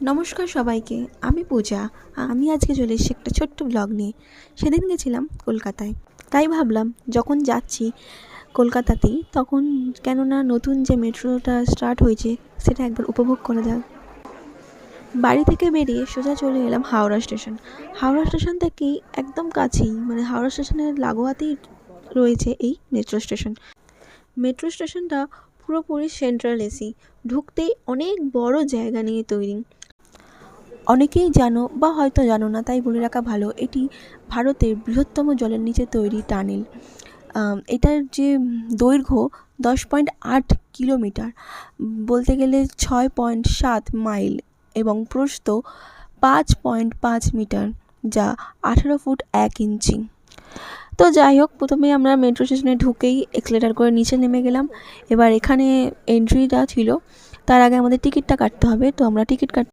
নমস্কার সবাইকে। আমি পূজা। আমি আজকে চলে এসেছি একটা ছোট্ট ব্লগ নিয়ে। সেদিন গেছিলাম কলকাতায়। তাই ভাবলাম যখন যাচ্ছি কলকাতাতেই, তখন কেননা নতুন যে মেট্রোটা স্টার্ট হয়েছে সেটা একবার উপভোগ করা যাক। বাড়ি থেকে বেরিয়ে সোজা চলে এলাম হাওড়া স্টেশন। হাওড়া স্টেশন থেকেই একদম কাছেই, মানে হাওড়া স্টেশনের লাগোয়াতেই রয়েছে এই মেট্রো স্টেশন। মেট্রো স্টেশনটা পুরোপুরি সেন্ট্রাল এসি। ঢুকতেই অনেক বড় জায়গা নিয়ে তৈরি। অনেকেই জানো বা হয়তো জানো না, তাই বলে রাখা ভালো, এটি ভারতের বৃহত্তম জলের নিচে তৈরি টানেল। এটার যে দৈর্ঘ্য 10.8 কিলোমিটার, বলতে গেলে 6.7 মাইল, এবং প্রস্থ 5.5 মিটার, যা 18 ফুট 1 ইঞ্চি। তো যাই হোক, প্রথমে আমরা মেট্রো স্টেশনে ঢুকেই এক্সেলেটার করে নিচে নেমে গেলাম। এবার এখানে এন্ট্রিটা ছিল, তার আগে আমাদের টিকিটটা কাটতে হবে। তো আমরা টিকিট